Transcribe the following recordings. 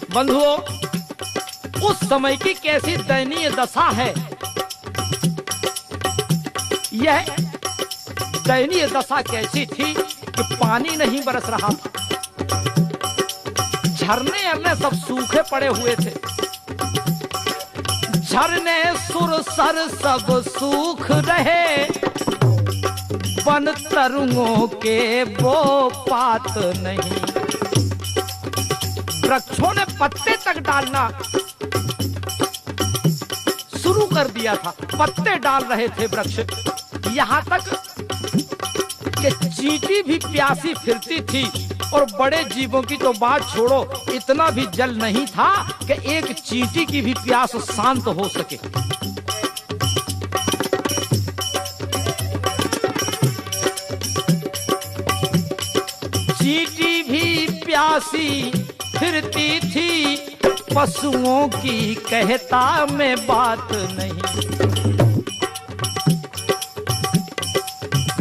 बंधुओं, उस समय की कैसी दयनीय दशा है। यह दयनीय दशा कैसी थी कि पानी नहीं बरस रहा था, झरने अरने सब सूखे पड़े हुए थे। झरने सुरसर सब सूख रहे, वन तरुओं के वो पात नहीं। वृक्षों ने पत्ते तक डालना शुरू कर दिया था, पत्ते डाल रहे थे वृक्ष। यहाँ तक कि चींटी भी प्यासी फिरती थी, और बड़े जीवों की तो बात छोड़ो, इतना भी जल नहीं था कि एक चींटी की भी प्यास शांत हो सके। चींटी भी प्यासी फिरती थी, पशुओं की कहता में बात नहीं।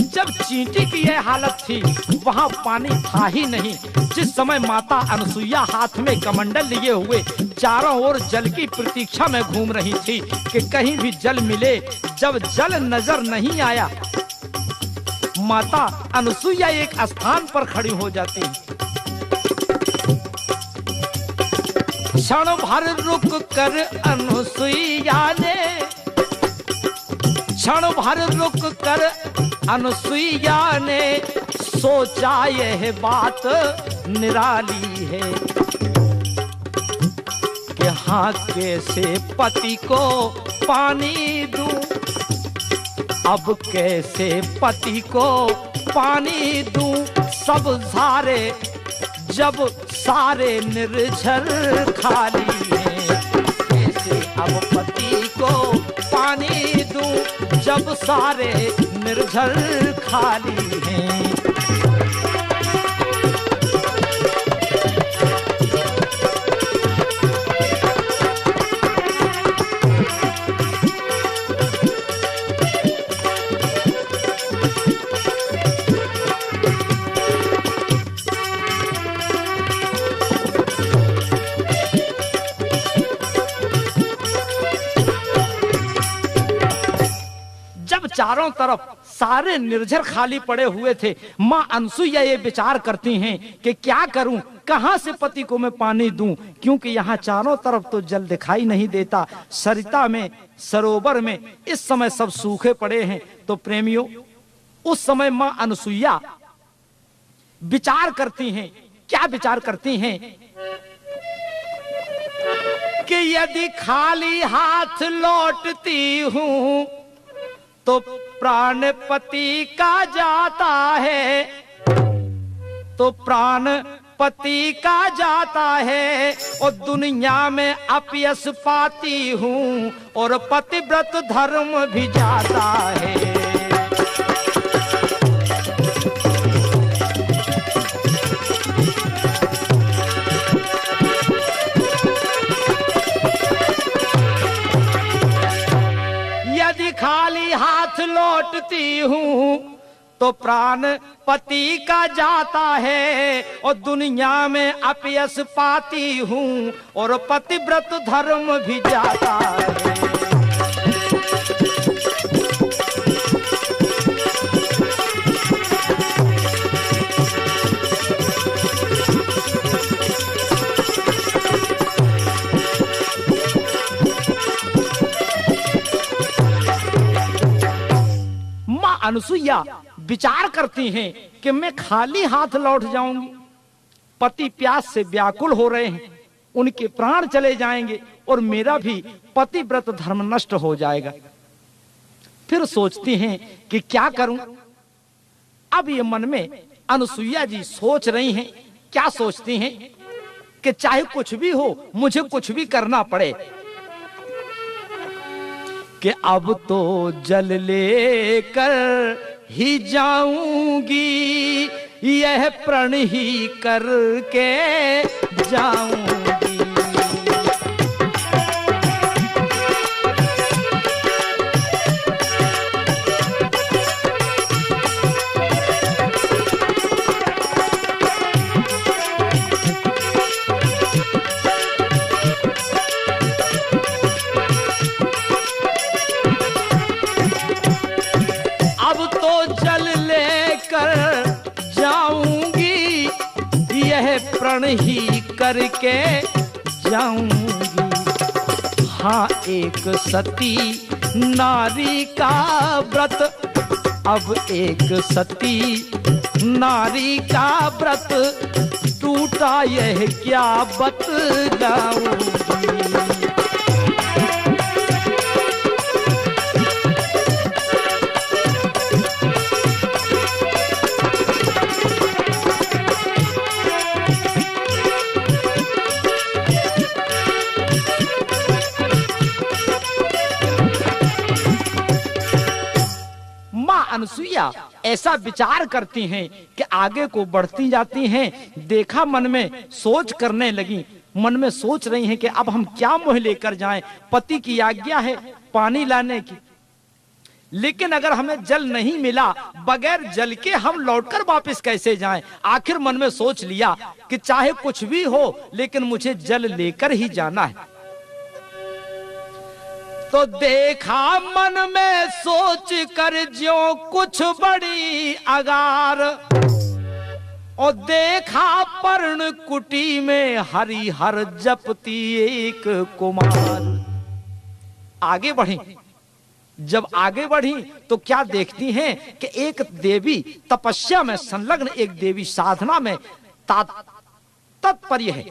जब चींटी की यह हालत थी, वहां पानी था ही नहीं। जिस समय माता अनसुईया हाथ में कमंडल लिए हुए चारों ओर जल की प्रतीक्षा में घूम रही थी कि कहीं भी जल मिले। जब जल नजर नहीं आया, माता अनसुईया एक स्थान पर खड़ी हो जाती। क्षण भर रुक कर अनसुईया ने, क्षण भर रुक कर अनसुईया ने सोचा यह बात निराली है कि हाँ कैसे पति को पानी दूं, अब कैसे पति को पानी दूं। सब सारे जब सारे निर्झर खाली हैं, कैसे अब पति को पानी दूं, जब सारे निर्झर खाली हैं। चारों तरफ सारे निर्झर खाली पड़े हुए थे। माँ अनसुईया ये विचार करती हैं कि क्या करूं, कहां से पति को मैं पानी दूं, क्योंकि यहाँ चारों तरफ तो जल दिखाई नहीं देता। सरिता में, सरोवर में इस समय सब सूखे पड़े हैं। तो प्रेमियों, उस समय माँ अनसुईया विचार करती हैं। क्या विचार करती हैं कि यदि खाली हाथ लौटती हूं तो प्राण पति का जाता है, तो प्राण पति का जाता है, और दुनिया में अपयश पाती हूँ और पतिव्रत धर्म भी जाता है। यदि खाली हाथ लौटती हूँ तो प्राण पति का जाता है, और दुनिया में अपयश पाती हूँ और पतिव्रत धर्म भी जाता है। माँ अनसुईया विचार करती हैं कि मैं खाली हाथ लौट जाऊंगी, पति प्यास से व्याकुल हो रहे हैं, उनके प्राण चले जाएंगे और मेरा भी पतिव्रत धर्म नष्ट हो जाएगा। फिर सोचती हैं कि क्या करूं। अब ये मन में अनसुईया जी सोच रही हैं। क्या सोचती हैं कि चाहे कुछ भी हो, मुझे कुछ भी करना पड़े, कि अब तो जल लेकर ही जाऊंगी, यह प्रण ही करके जाऊंगी। क्षण ही करके जाऊंगी। हाँ, एक सती नारी का व्रत, अब एक सती नारी का व्रत टूटा, यह क्या बतलाऊंगी। अनसुईया ऐसा विचार करती हैं कि आगे को बढ़ती जाती हैं। देखा मन में सोच करने लगी, मन में सोच रही हैं कि अब हम क्या मोह लेकर जाएं। पति की आज्ञा है पानी लाने की, लेकिन अगर हमें जल नहीं मिला, बगैर जल के हम लौटकर वापस कैसे जाएं। आखिर मन में सोच लिया कि चाहे कुछ भी हो, लेकिन मुझे जल लेकर ही जाना है। तो देखा मन में सोच कर ज्यों कुछ बड़ी अगार, और देखा पर्ण कुटी में हरिहर जपती एक कुमार। आगे बढ़ी, जब आगे बढ़ी तो क्या देखती हैं कि एक देवी तपस्या में संलग्न, एक देवी साधना में तत्पर्य है,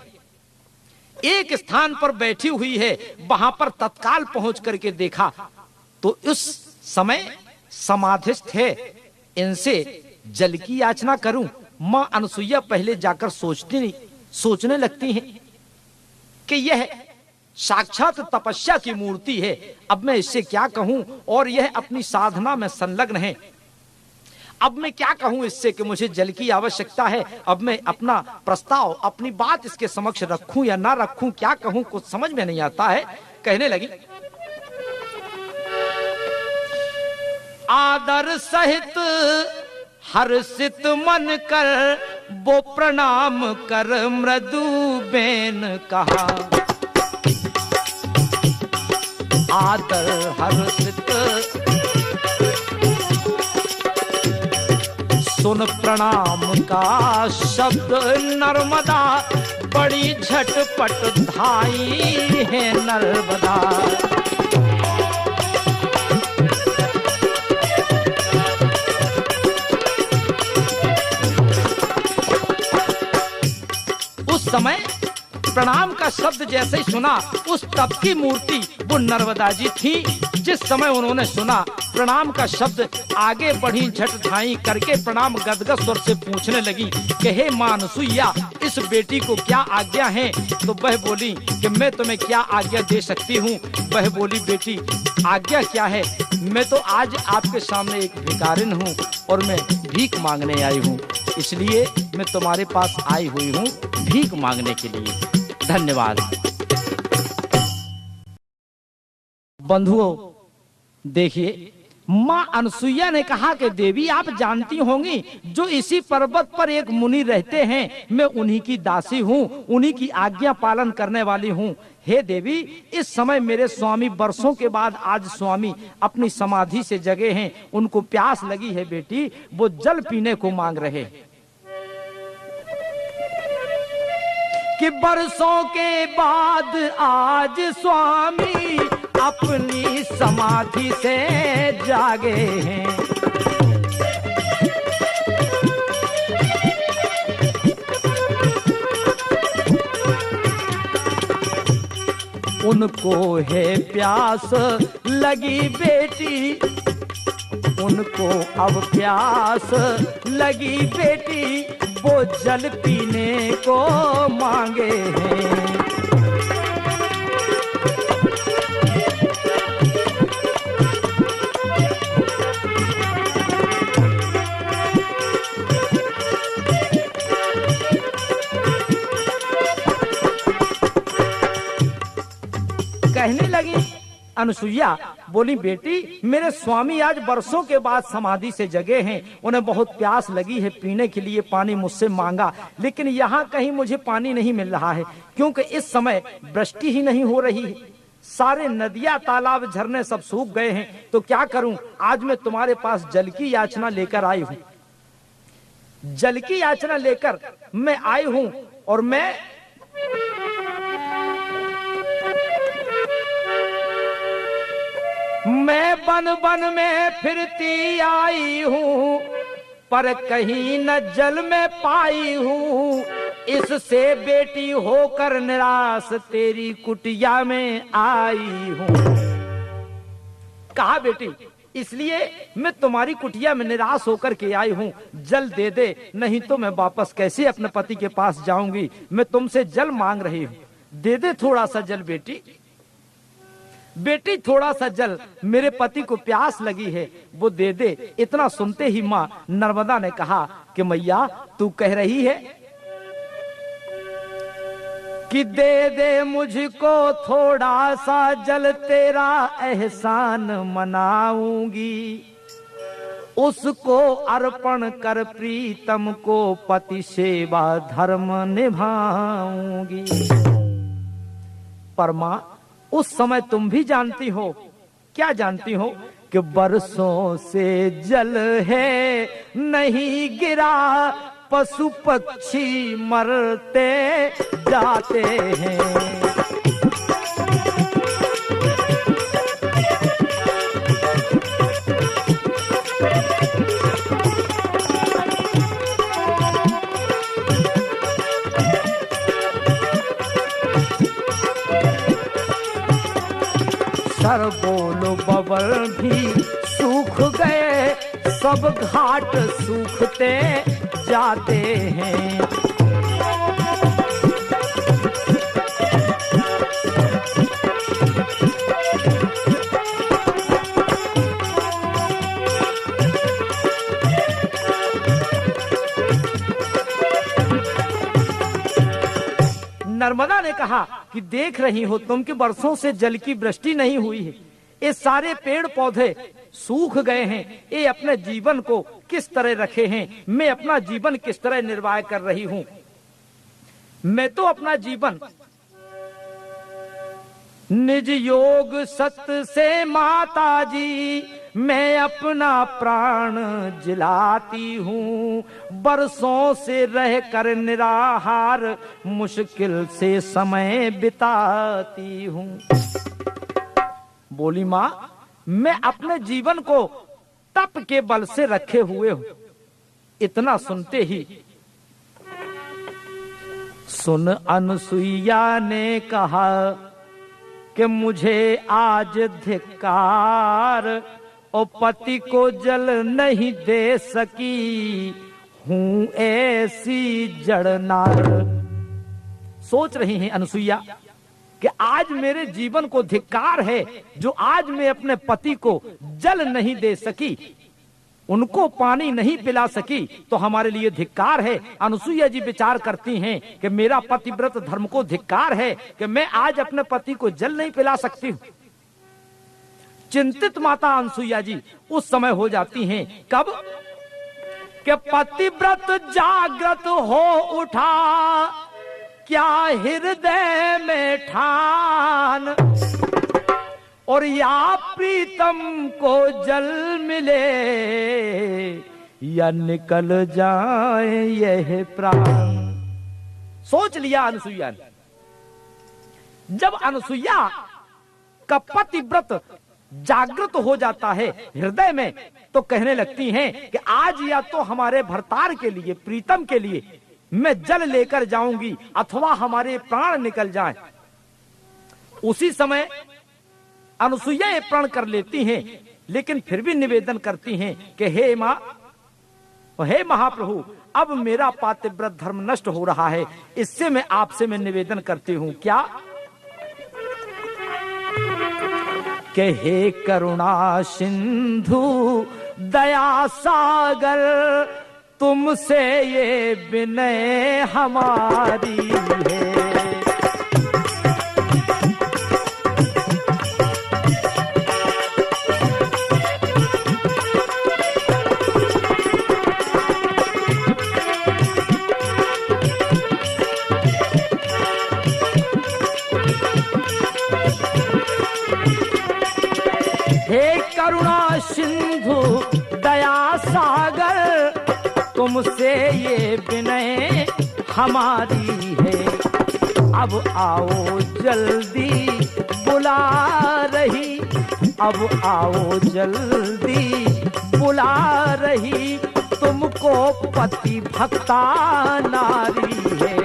एक स्थान पर बैठी हुई है। वहां पर तत्काल पहुंच करके देखा तो उस समय समाधिस्थ है। इनसे जल की याचना करूं। मां अनसुईया पहले जाकर सोचने लगती हैं कि यह साक्षात तपस्या की मूर्ति है, अब मैं इससे क्या कहूं, और यह अपनी साधना में संलग्न है। अब मैं क्या कहूं इससे कि मुझे जल की आवश्यकता है। अब मैं अपना प्रस्ताव, अपनी बात इसके समक्ष रखूं या ना रखूं, क्या कहूं, कुछ समझ में नहीं आता है। कहने लगी, आदर सहित हर्षित मन कर वो प्रणाम कर मृदु बेन कहा। आदर हर्षित सुन प्रणाम का शब्द नर्मदा, बड़ी झटपट धाई है नर्मदा। उस समय प्रणाम का शब्द जैसे ही सुना, उस तप की मूर्ति वो नर्मदा जी थी। जिस समय उन्होंने सुना प्रणाम का शब्द, आगे बढ़ी, झट ढाई करके प्रणाम गदगद स्वर से पूछने लगी कि हे मां अनसुईया, इस बेटी को क्या आज्ञा है। तो वह बोली कि मैं तुम्हें क्या आज्ञा दे सकती हूँ। वह बोली, बेटी आज्ञा क्या है, मैं तो आज आपके सामने एक भिखारिन हूँ और मैं भीख मांगने आई हूँ, इसलिए मैं तुम्हारे पास आई हुई हूँ भीख मांगने के लिए। धन्यवाद। बंधुओं देखिए, मां अनसुईया ने कहा कि देवी आप जानती होंगी, जो इसी पर्वत पर एक मुनि रहते हैं, मैं उन्हीं की दासी हूँ, उन्हीं की आज्ञा पालन करने वाली हूँ। हे देवी, इस समय मेरे स्वामी वर्षों के बाद आज स्वामी अपनी समाधि से जगे हैं, उनको प्यास लगी है बेटी, वो जल पीने को मांग रहे हैं। कि बरसों के बाद आज स्वामी अपनी समाधि से जागे हैं। उनको है प्यास लगी बेटी, उनको अब प्यास लगी बेटी, वो जल पीने को मांगे हैं। कहने लगी अनसुईया, बोली बेटी मेरे स्वामी आज वर्षों के बाद समाधि से जगे हैं, उन्हें बहुत प्यास लगी है, पीने के लिए पानी मुझसे मांगा, लेकिन यहाँ कहीं मुझे पानी नहीं मिल रहा है, क्योंकि इस समय वृष्टि ही नहीं हो रही है, सारे नदियां तालाब झरने सब सूख गए हैं। तो क्या करूं, आज मैं तुम्हारे पास जल की याचना लेकर आई हूं। जल की याचना लेकर मैं आई हूं, और मैं बन बन में फिरती आई हूँ, पर कहीं न जल में पाई हूँ। इससे बेटी होकर निराश तेरी कुटिया में आई हूँ। कहा बेटी, इसलिए मैं तुम्हारी कुटिया में निराश होकर के आई हूँ, जल दे दे, नहीं तो मैं वापस कैसे अपने पति के पास जाऊंगी। मैं तुमसे जल मांग रही हूँ, दे दे थोड़ा सा जल बेटी। बेटी थोड़ा सा जल, मेरे पति को प्यास लगी है, वो दे दे। इतना सुनते ही माँ नर्मदा ने कहा कि मैया तू कह रही है कि दे दे मुझको थोड़ा सा जल, तेरा एहसान मनाऊंगी। उसको अर्पण कर प्रीतम को, पति सेवा धर्म निभाऊंगी। पर मां, उस समय तुम भी जानती हो, क्या जानती हो कि बरसों से जल है नहीं गिरा, पशु पक्षी मरते जाते हैं। सरबोल बबल भी सूख गए, सब घाट सूखते जाते हैं। नर्मदा ने कहा कि देख रही हो तुम कि बरसों से जल की वृष्टि नहीं हुई है, ये सारे पेड़ पौधे सूख गए हैं, ये अपने जीवन को किस तरह रखे हैं, मैं अपना जीवन किस तरह निर्वाह कर रही हूं। मैं तो अपना जीवन निज योग सत्य से माता जी, मैं अपना प्राण जिलाती हूँ। बरसों से रह कर निराहार, मुश्किल से समय बिताती हूँ। बोली माँ, मैं अपने जीवन को तप के बल से रखे हुए हूँ। इतना सुनते ही सुन अनसुईया ने कहा कि मुझे आज धिक्कार, और पति को जल नहीं दे सकी हूं ऐसी जड़नार। सोच रही हैं अनसुईया कि आज मेरे जीवन को धिक्कार है जो आज मैं अपने पति को जल नहीं दे सकी, उनको पानी नहीं पिला सकी, तो हमारे लिए धिक्कार है। अनसुईया जी विचार करती हैं कि मेरा पतिव्रत धर्म को धिक्कार है कि मैं आज अपने पति को जल नहीं पिला सकती हूँ। चिंतित माता अनसुईया जी उस समय हो जाती हैं, कब कि पतिव्रत जागृत हो उठा, क्या हृदय में ठान, और या प्रीतम को जल मिले या निकल जाए यह प्राण। सोच लिया अनसुईया ने। जब अनसुईया का पतिव्रत जागृत हो जाता है हृदय में, तो कहने लगती हैं कि आज या तो हमारे भरतार के लिए, प्रीतम के लिए मैं जल लेकर जाऊंगी, अथवा हमारे प्राण निकल जाएं। उसी समय अनसुईया ये प्रण कर लेती हैं, लेकिन फिर भी निवेदन करती हैं कि हे माँ, हे महाप्रभु, अब मेरा पातिव्रत धर्म नष्ट हो रहा है, इससे मैं आपसे निवेदन करती हूँ। क्या कि हे करुणा सिंधु दया सागर, तुमसे ये विनय हमारी है। करुणा सिंधु दया सागर, तुमसे ये विनय हमारी है। अब आओ जल्दी बुला रही, अब आओ जल्दी बुला रही, तुमको पति भक्ता नारी है।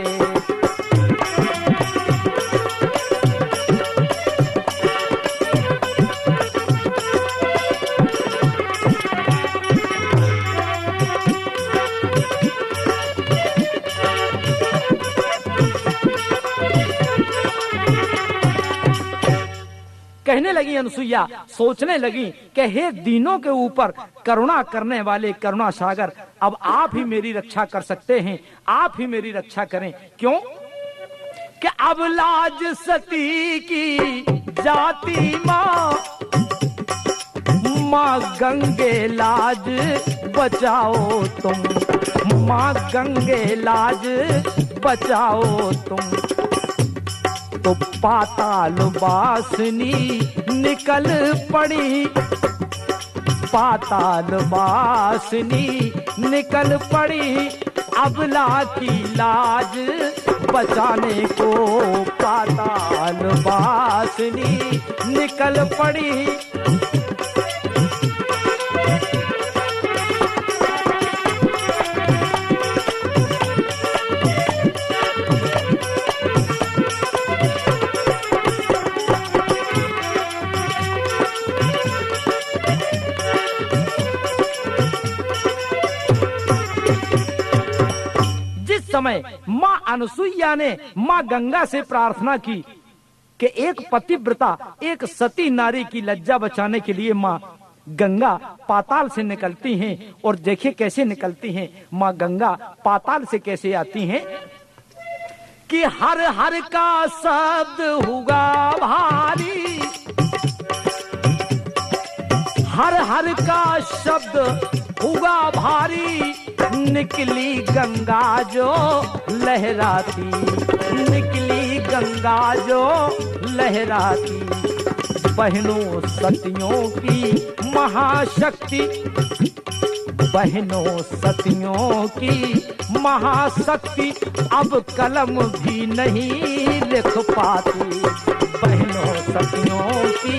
कहने लगी अनसुईया, सोचने लगी कि हे दीनों के ऊपर करुणा करने वाले करुणा सागर, अब आप ही मेरी रक्षा कर सकते हैं, आप ही मेरी रक्षा करें। क्यों कि अब लाज सती की जाती माँ, माँ गंगे लाज बचाओ तुम, माँ गंगे लाज बचाओ तुम। तो पाताल वासिनी निकल पड़ी, पाताल वासिनी निकल पड़ी, अबला की लाज बचाने को पाताल वासिनी निकल पड़ी। समय माँ अनसुईया ने माँ गंगा से प्रार्थना की कि एक पतिव्रता, एक सती नारी की लज्जा बचाने के लिए माँ गंगा पाताल से निकलती हैं। और देखिए कैसे निकलती हैं माँ गंगा, पाताल से कैसे आती हैं कि हर हर का शब्द होगा भारी, हर हर का शब्द होगा भारी, निकली गंगा जो लहराती, निकली गंगा जो लहराती। बहनों सतियों की महाशक्ति, बहनों सतियों की महाशक्ति, अब कलम भी नहीं लिख पाती। बहनों सतियों की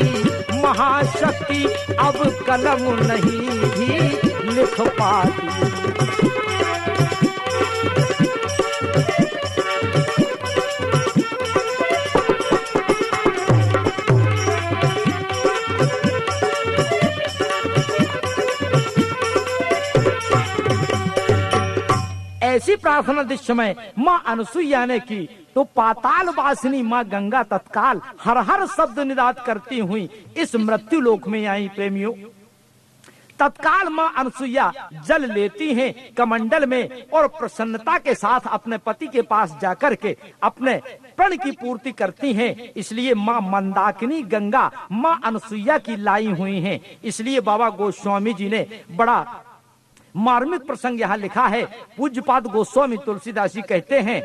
महाशक्ति, अब कलम नहीं भी लिख पाती। ऐसी प्रार्थना जिस समय माँ अनसुईया ने की तो पाताल वासिनी माँ गंगा तत्काल हर हर शब्द निदात करती हुई इस मृत्यु लोक में आई। प्रेमियों, तत्काल माँ अनसुईया जल लेती हैं कमंडल में और प्रसन्नता के साथ अपने पति के पास जाकर के अपने प्रण की पूर्ति करती हैं। इसलिए माँ मंदाकिनी गंगा माँ अनसुईया की लाई हुई हैं। इसलिए बाबा गोस्वामी जी ने बड़ा मार्मिक प्रसंग यहाँ लिखा है। पूज्यपाद गोस्वामी तुलसीदास जी कहते हैं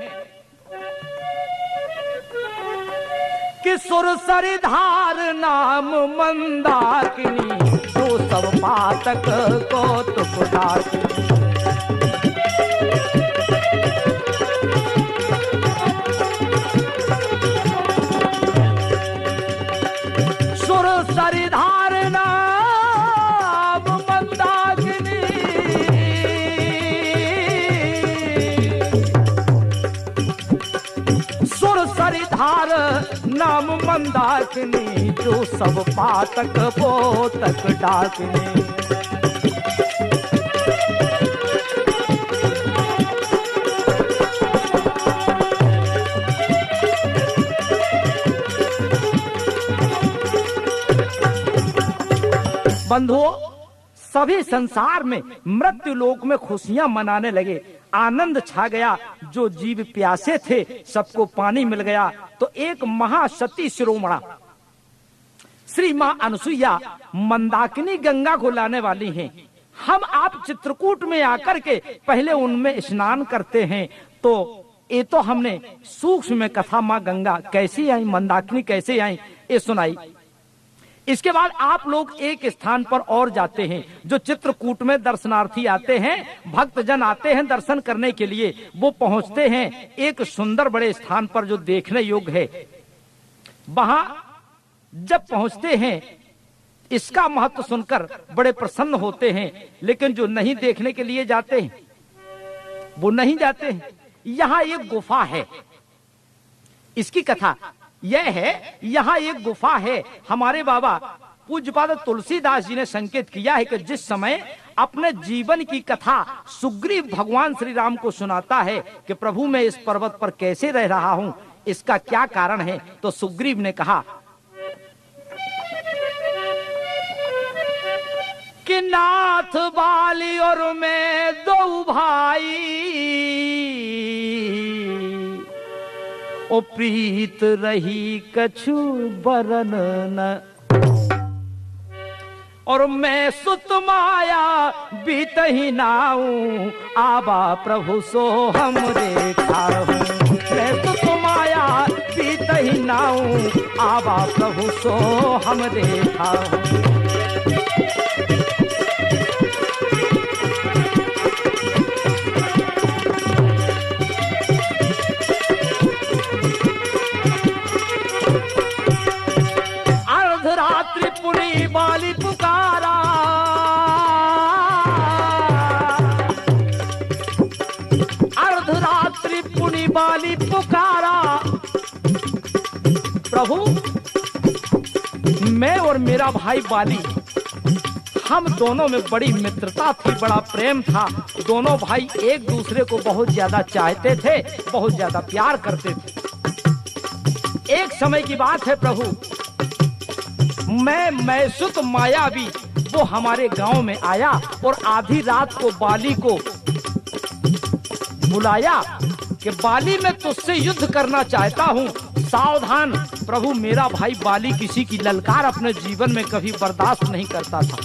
कि सुरसरी धार नाम मंदाकिनी, तो सब पातक को तुक सुरसरी धार नाम मंदाकिनी, सुरसरी धार नाम मंदाकिनी, जो सब पातक पोतक डाकिनी। बंधुओं, सभी संसार में मृत्यु लोक में खुशियां मनाने लगे, आनंद छा गया। जो जीव प्यासे थे सबको पानी मिल गया। तो एक महासती शिरोमणा श्री माँ अनसुईया मंदाकिनी गंगा को लाने वाली हैं। हम आप चित्रकूट में आकर के पहले उनमें स्नान करते हैं। तो ये तो हमने सूक्ष्म में कथा माँ गंगा कैसी आई, मंदाकिनी कैसे आई, ये सुनाई इसके बाद आप लोग एक स्थान पर और जाते हैं, जो चित्रकूट में दर्शनार्थी आते हैं, भक्तजन आते हैं दर्शन करने के लिए। वो पहुंचते हैं एक सुंदर बड़े स्थान पर जो देखने योग्य है। वहां जब पहुंचते हैं इसका महत्व सुनकर बड़े प्रसन्न होते हैं, लेकिन जो नहीं देखने के लिए जाते हैं वो नहीं जाते हैं। यहाँ एक गुफा है, इसकी कथा यह है, यहाँ एक गुफा है। हमारे बाबा पूज्यपाद तुलसीदास जी ने संकेत किया है कि जिस समय अपने जीवन की कथा सुग्रीव भगवान श्री राम को सुनाता है कि प्रभु मैं इस पर्वत पर कैसे रह रहा हूँ, इसका क्या कारण है, तो सुग्रीव ने कहा कि नाथ बाली और मैं दो भाई, ओ प्रीत रही कछु बरन न, और मैं सुत माया बीत ही नाऊं, आबा प्रभु सो हम रेखा हूँ। मैं सुत माया बीत ही नाऊं, आबा प्रभु सो हम रेखा हूँ। पुनी बाली पुकारा, अर्धरात्रि पुनी बाली पुकारा, प्रभु मैं और मेरा भाई बाली, हम दोनों में बड़ी मित्रता थी, बड़ा प्रेम था। दोनों भाई एक दूसरे को बहुत ज्यादा चाहते थे, बहुत ज्यादा प्यार करते थे। एक समय की बात है प्रभु, मैं सुत मायावी वो हमारे गांव में आया और आधी रात को बाली को बुलाया कि बाली मैं तुझसे युद्ध करना चाहता हूँ, सावधान। प्रभु मेरा भाई बाली किसी की ललकार अपने जीवन में कभी बर्दाश्त नहीं करता था,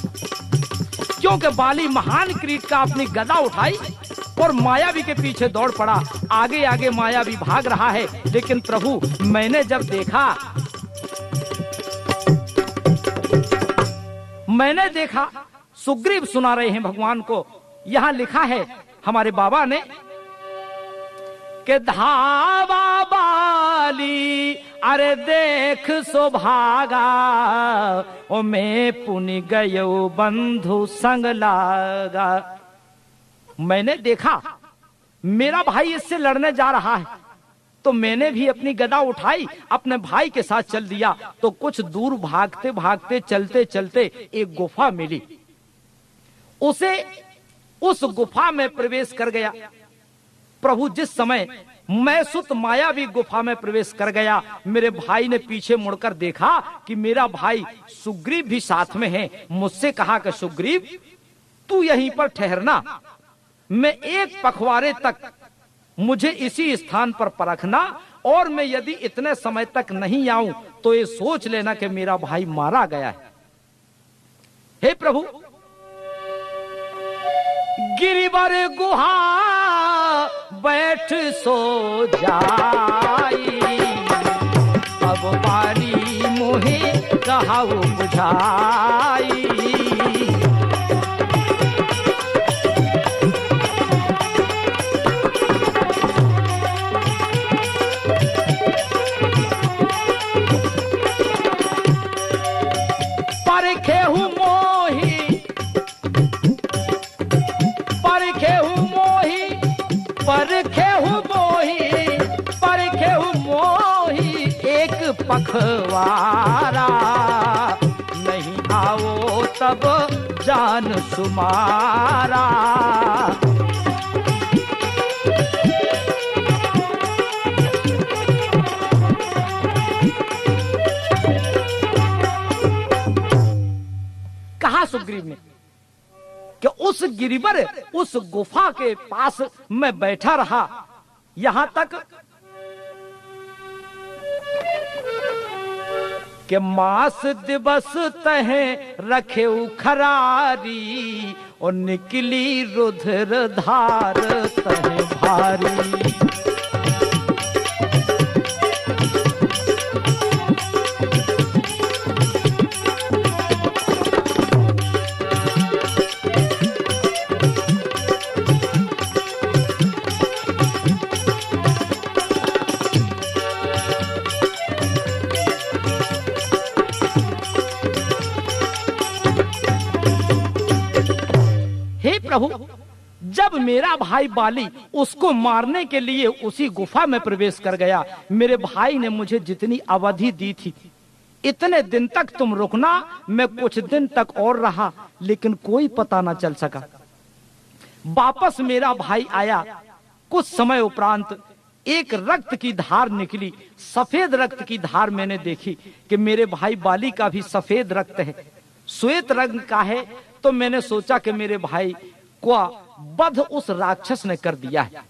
क्योंकि बाली महान क्रीट का अपनी गदा उठाई और मायावी के पीछे दौड़ पड़ा। आगे आगे मायावी भाग रहा है, लेकिन प्रभु मैंने जब देखा सुग्रीव सुना रहे हैं भगवान को। यहाँ लिखा है हमारे बाबा ने कि धावा बाली अरे देख सो भागा, ओ मैं पुनि गयो बंधु संग लागा। मैंने देखा मेरा भाई इससे लड़ने जा रहा है, तो मैंने भी अपनी गदा उठाई, अपने भाई के साथ चल दिया। तो कुछ दूर भागते भागते चलते चलते एक गुफा मिली, उस गुफा में प्रवेश कर गया। प्रभु जिस समय मैं सुत मायावी गुफा में प्रवेश कर गया, मेरे भाई ने पीछे मुड़कर देखा कि मेरा भाई सुग्रीव भी साथ में है। मुझसे कहा कि सुग्रीव तू यहीं पर ठहरना, मैं एक पखवाड़े तक मुझे इसी स्थान पर परखना, और मैं यदि इतने समय तक नहीं आऊं तो ये सोच लेना कि मेरा भाई मारा गया है। हे प्रभु, गिरिवर गुहा बैठ सो जाई, अब बारी मोहे कहाऊ बुझाई। परखेहु मोही एक पखवारा, नहीं आओ तब जान सुमारा। कहा सुग्रीव ने कि उस गिरिवर उस गुफा के पास मैं बैठा रहा, यहां तक कि मास दिवस तहे रखे खरारी, और निकली रुधिर धार तहे भारी। प्रभु, जब मेरा भाई बाली उसको मारने के लिए उसी गुफा में प्रवेश कर गया, मेरे भाई ने मुझे जितनी अवधि दी थी, इतने दिन तक तुम रुकना, मैं कुछ दिन तक और रहा, लेकिन कोई पता ना चल सका। वापस मेरा भाई आया, कुछ समय उपरांत एक रक्त की धार निकली, सफेद रक्त की धार मैंने देखी कि मेरे भाई बाली का भी सफेद रक्त है, श्वेत रंग का है। तो मैंने सोचा कि मेरे भाई को वध उस राक्षस ने कर दिया है।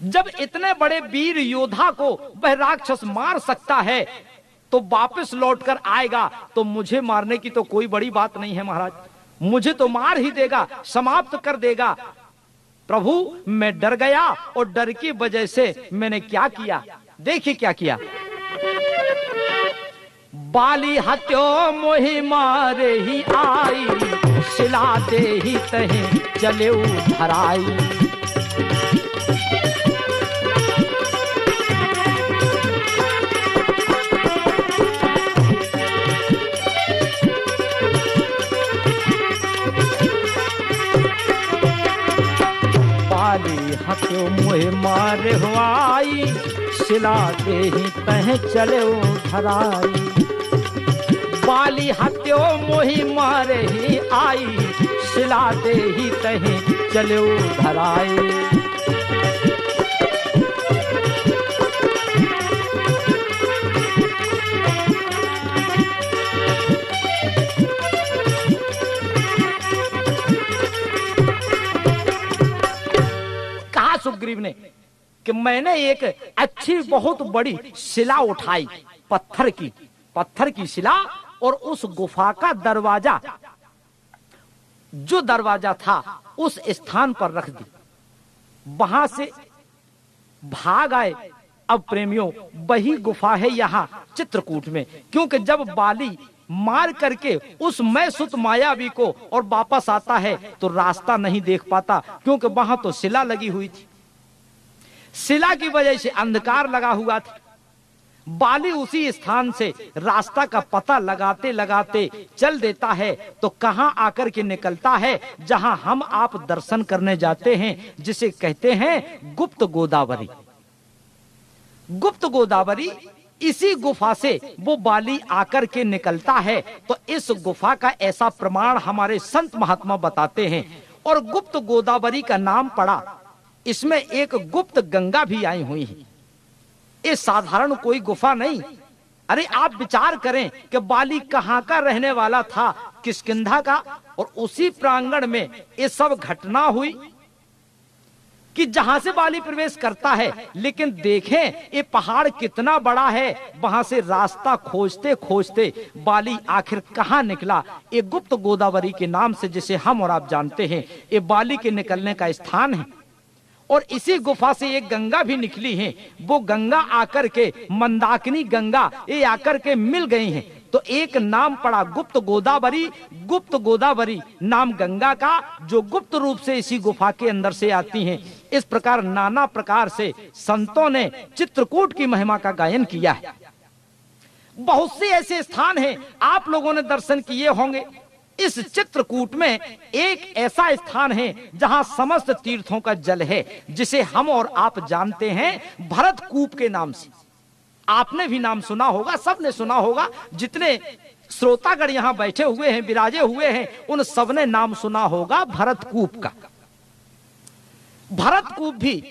जब इतने बड़े वीर योद्धा को वह राक्षस मार सकता है तो वापस लौटकर आएगा, तो मुझे मारने की तो कोई बड़ी बात नहीं है महाराज, मुझे तो मार ही देगा, समाप्त कर देगा। प्रभु मैं डर गया और डर की वजह से मैंने क्या किया, देखिए क्या किया। बाली हत्यो मोहि मारे ही आई, शिला दे ही तहे चले धराई। बाली हत्यो मोहि मारे हो आई, शिला दे ही तहे चले धराई। बाली हत्यो मोहि मारे ही आई, शिला दे ही तहे चले धराई। कहा सुग्रीव ने कि मैंने एक अच्छी बहुत बड़ी शिला उठाई, पत्थर की शिला, और उस गुफा का दरवाजा, जो दरवाजा था उस स्थान पर रख दी, वहां से भाग आए। अब प्रेमियों वही गुफा है यहाँ चित्रकूट में, क्योंकि जब बाली मार करके उस मैसुत मायावी को और वापस आता है तो रास्ता नहीं देख पाता, क्योंकि वहां तो शिला लगी हुई थी, शिला की वजह से अंधकार लगा हुआ था। बाली उसी स्थान से रास्ता का पता लगाते लगाते चल देता है, तो कहां आकर के निकलता है, जहां हम आप दर्शन करने जाते हैं, जिसे कहते हैं गुप्त गोदावरी। गुप्त गोदावरी, इसी गुफा से वो बाली आकर के निकलता है। तो इस गुफा का ऐसा प्रमाण हमारे संत महात्मा बताते हैं। और गुप्त गोदावरी का नाम पड़ा, इसमें एक गुप्त गंगा भी आई हुई है, ये साधारण कोई गुफा नहीं। अरे आप विचार करें कि बाली कहाँ का रहने वाला था, किष्किंधा का, और उसी प्रांगण में ये सब घटना हुई कि जहां से बाली प्रवेश करता है। लेकिन देखें ये पहाड़ कितना बड़ा है, वहां से रास्ता खोजते खोजते बाली आखिर कहाँ निकला। ये गुप्त गोदावरी के नाम से जिसे हम और आप जानते हैं, ये बाली के निकलने का स्थान है। और इसी गुफा से एक गंगा भी निकली है, वो गंगा आकर के मंदाकिनी गंगा ये आकर के मिल गई हैं। तो एक नाम पड़ा गुप्त गोदावरी। गुप्त गोदावरी नाम गंगा का, जो गुप्त रूप से इसी गुफा के अंदर से आती हैं। इस प्रकार नाना प्रकार से संतों ने चित्रकूट की महिमा का गायन किया है। बहुत से ऐसे स्थान हैं आप लोगों ने दर्शन किए होंगे। इस चित्रकूट में एक ऐसा स्थान है जहां समस्त तीर्थों का जल है, जिसे हम और आप जानते हैं भरतकूप के नाम से। आपने भी नाम सुना होगा, सबने सुना होगा, जितने श्रोतागण यहाँ बैठे हुए हैं, विराजे हुए हैं, उन सबने नाम सुना होगा भरतकूप का। भरतकूप भी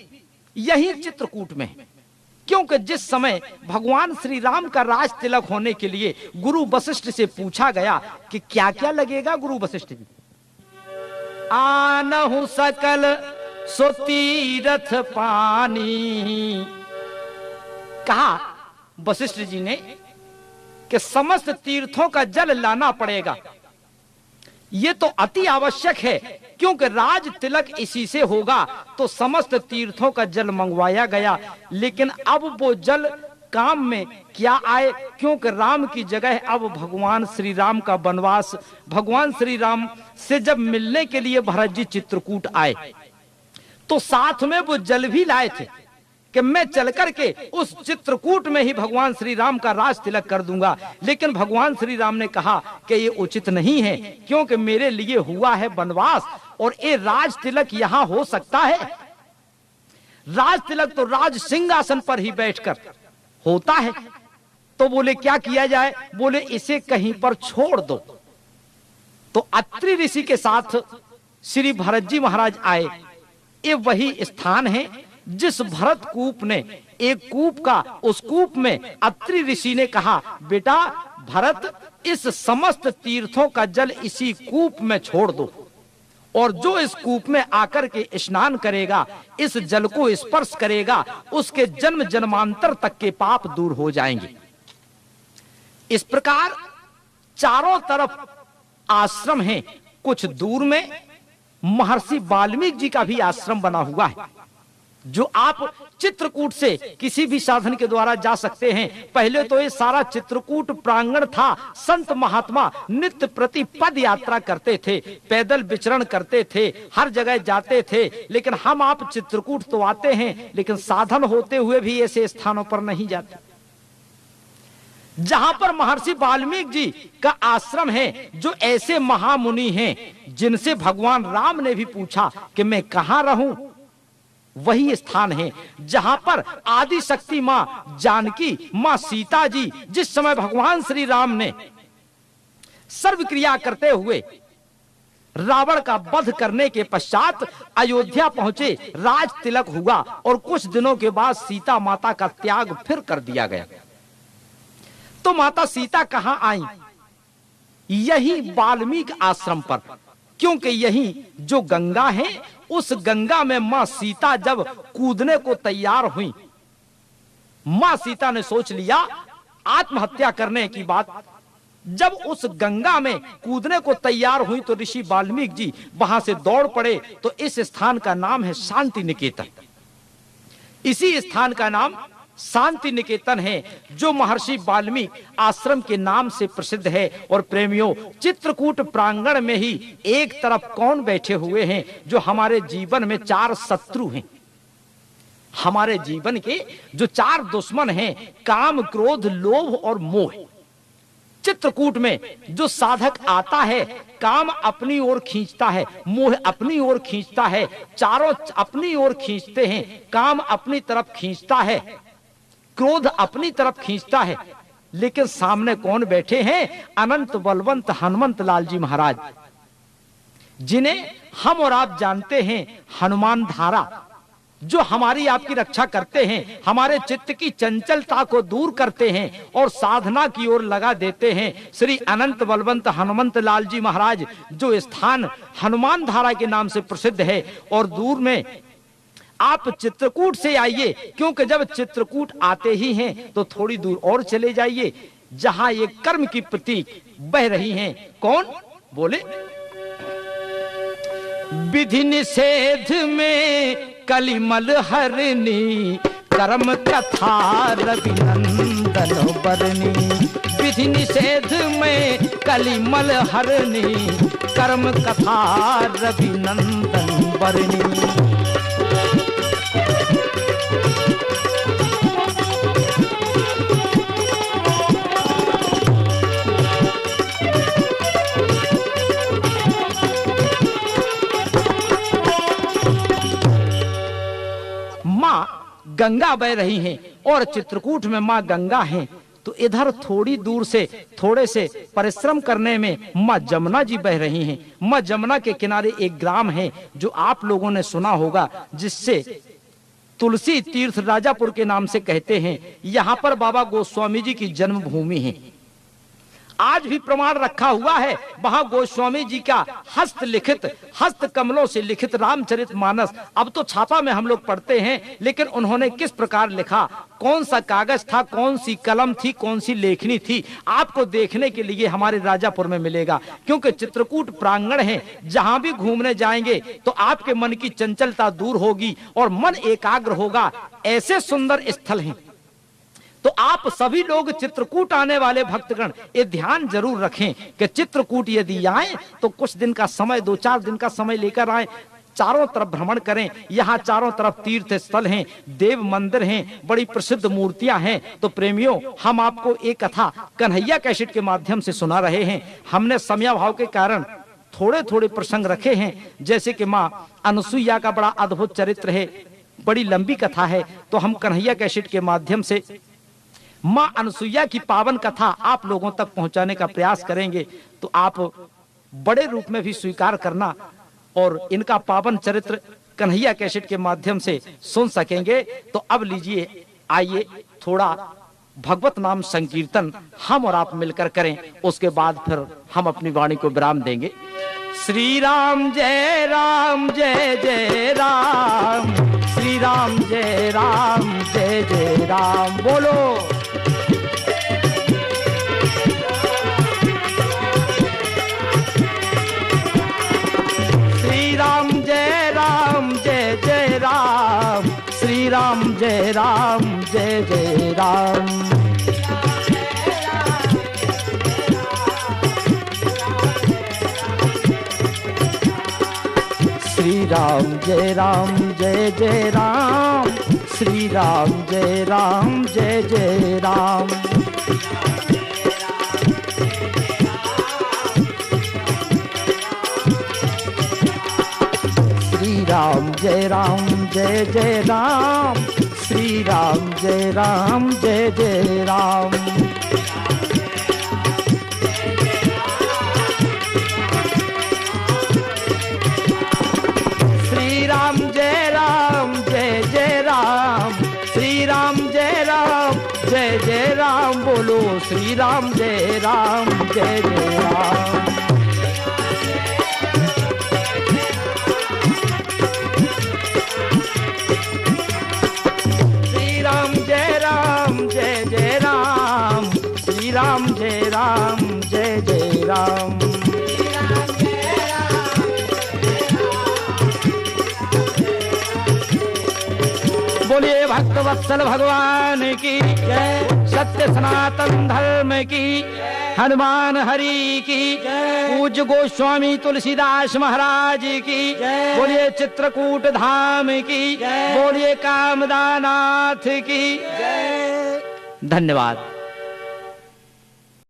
यही चित्रकूट में है, क्योंकि जिस समय भगवान श्री राम का राज तिलक होने के लिए गुरु वशिष्ठ से पूछा गया कि क्या क्या लगेगा, गुरु वशिष्ठ जी, आनहु सकल सो तीरथ पानी, कहा वशिष्ठ जी ने कि समस्त तीर्थों का जल लाना पड़ेगा। ये तो अति आवश्यक है, क्योंकि राज तिलक इसी से होगा। तो समस्त तीर्थों का जल मंगवाया गया। लेकिन अब वो जल काम में क्या आए, क्योंकि राम की जगह अब भगवान श्री राम का वनवास, भगवान श्री राम से जब मिलने के लिए भरत जी चित्रकूट आए तो साथ में वो जल भी लाए थे कि मैं चल करके उस चित्रकूट में ही भगवान श्री राम का राज तिलक कर दूंगा। लेकिन भगवान श्री राम ने कहा कि ये उचित नहीं है, क्योंकि मेरे लिए हुआ है वनवास, और ये राज तिलक यहां हो सकता है? राज तिलक तो राज सिंहासन पर ही बैठकर होता है। तो बोले क्या किया जाए? बोले इसे कहीं पर छोड़ दो। तो अत्रि ऋषि के साथ श्री भरत जी महाराज आए। ये वही स्थान है जिस भरत कूप ने, एक कूप का, उस कूप में अत्रि ऋषि ने कहा, बेटा भरत, इस समस्त तीर्थों का जल इसी कूप में छोड़ दो, और जो इस कूप में आकर के स्नान करेगा, इस जल को स्पर्श करेगा, उसके जन्म जन्मांतर तक के पाप दूर हो जाएंगे। इस प्रकार चारों तरफ आश्रम हैं। कुछ दूर में महर्षि वाल्मीकि जी का भी आश्रम बना हुआ है, जो आप चित्रकूट से किसी भी साधन के द्वारा जा सकते हैं। पहले तो ये सारा चित्रकूट प्रांगण था। संत महात्मा नित्य प्रति पद यात्रा करते थे, पैदल विचरण करते थे, हर जगह जाते थे। लेकिन हम आप चित्रकूट तो आते हैं, लेकिन साधन होते हुए भी ऐसे स्थानों पर नहीं जाते। जहां पर महर्षि वाल्मीकि जी का आश्रम है, जो ऐसे महामुनि हैं जिनसे भगवान राम ने भी पूछा कि मैं कहां रहूं, वही स्थान है जहां पर आदि शक्ति मां जानकी, मां सीता जी, जिस समय भगवान श्री राम ने सर्व क्रिया करते हुए रावण का वध करने के पश्चात अयोध्या पहुंचे, राज तिलक हुआ और कुछ दिनों के बाद सीता माता का त्याग फिर कर दिया गया। तो माता सीता कहां आई? यही वाल्मीकि आश्रम पर, क्योंकि यही जो गंगा है, उस गंगा में मां सीता जब कूदने को तैयार हुई, मां सीता ने सोच लिया आत्महत्या करने की बात। जब उस गंगा में कूदने को तैयार हुई तो ऋषि वाल्मीकि जी वहां से दौड़ पड़े। तो इस स्थान का नाम है शांति निकेतन। इसी स्थान का नाम शांति निकेतन है, जो महर्षि वाल्मीकि आश्रम के नाम से प्रसिद्ध है। और प्रेमियों, चित्रकूट प्रांगण में ही एक तरफ कौन बैठे हुए हैं, जो हमारे जीवन में चार शत्रु हैं। हमारे जीवन के जो चार दुश्मन हैं, काम, क्रोध, लोभ और मोह। चित्रकूट में जो साधक आता है, काम अपनी ओर खींचता है, मोह अपनी ओर खींचता है, चारों अपनी ओर खींचते हैं। काम अपनी तरफ खींचता है, क्रोध अपनी तरफ खींचता है। लेकिन सामने कौन बैठे हैं? अनंत बलवंत हनुमंत लाल जी महाराज, जिन्हें हम और आप जानते हैं हनुमान धारा, जो हमारी आपकी रक्षा करते हैं, हमारे चित्त की चंचलता को दूर करते हैं और साधना की ओर लगा देते हैं। श्री अनंत बलवंत हनुमंत लाल जी महाराज, जो स्थान हनुमान धारा के नाम से प्रसिद्ध है। और दूर में आप चित्रकूट से आइए, क्योंकि जब चित्रकूट आते ही हैं तो थोड़ी दूर और चले जाइए, जहां ये कर्म की प्रतीक बह रही हैं। कौन? बोले विधि निषेध में कलिमल हरनी, कर्म कथा रविनंदन बरनी। विधि निषेध में कलिमल हरनी, कर्म कथा रविनंदन बरनी। गंगा बह रही हैं और चित्रकूट में मां गंगा हैं। तो इधर थोड़ी दूर से, थोड़े से परिश्रम करने में मां जमुना जी बह रही हैं। मां जमुना के किनारे एक ग्राम है जो आप लोगों ने सुना होगा, जिससे तुलसी तीर्थ राजापुर के नाम से कहते हैं। यहाँ पर बाबा गोस्वामी जी की जन्मभूमि है। आज भी प्रमाण रखा हुआ है। वहां गोस्वामी जी का हस्तलिखित, हस्त कमलों से लिखित रामचरितमानस, अब तो छापा में हम लोग पढ़ते हैं, लेकिन उन्होंने किस प्रकार लिखा, कौन सा कागज था, कौन सी कलम थी, कौन सी लेखनी थी, आपको देखने के लिए हमारे राजापुर में मिलेगा। क्योंकि चित्रकूट प्रांगण है, जहां भी घूमने जाएंगे तो आपके मन की चंचलता दूर होगी और मन एकाग्र होगा। ऐसे सुंदर स्थल हैं। तो आप सभी लोग चित्रकूट आने वाले भक्तगण ये ध्यान जरूर रखें कि चित्रकूट यदि आए तो कुछ दिन का समय, 2-4 दिन का समय लेकर आए, चारों तरफ भ्रमण करें। यहाँ चारों तरफ तीर्थ स्थल हैं, देव मंदिर हैं, बड़ी प्रसिद्ध मूर्तियां हैं। तो प्रेमियों, हम आपको एक कथा कन्हैया कैसेट के माध्यम से सुना रहे हैं। हमने समयाभाव के कारण थोड़े थोड़े प्रसंग रखे हैं, जैसे कि माँ अनुसुईया का बड़ा अद्भुत चरित्र है, बड़ी लंबी कथा है, तो हम कन्हैया कैसेट के माध्यम से माँ अनुसुईया की पावन कथा आप लोगों तक पहुंचाने का प्रयास करेंगे। तो आप बड़े रूप में भी स्वीकार करना और इनका पावन चरित्र कन्हैया कैसेट के माध्यम से सुन सकेंगे। तो अब लीजिए, आइए थोड़ा भगवत नाम संकीर्तन हम और आप मिलकर करें, उसके बाद फिर हम अपनी वाणी को विराम देंगे। श्री राम जय राम जय जय राम, श्री राम जय राम जय जय राम। बोलो श्री राम जय राम जय जय राम, श्री राम जय राम जय जय राम। श्री राम जय राम जय जय राम, श्री राम जय राम जय जय राम। श्री राम जय राम जय जय राम, श्री राम जय राम जय जय राम। श्री राम जय राम जय जय राम, श्री राम जय राम जय जय राम। बोलो श्री राम जय राम जय जय राम। श्री राम जय राम जय जय राम, श्री राम जय राम जय जय राम। बोलिए भक्त वत्सल भगवान की जय, सत्य सनातन धर्म की, हनुमान हरि की, पूज्य गोस्वामी तुलसीदास महाराज की, बोलिए चित्रकूट धाम की, बोलिए कामदानाथ की। धन्यवाद।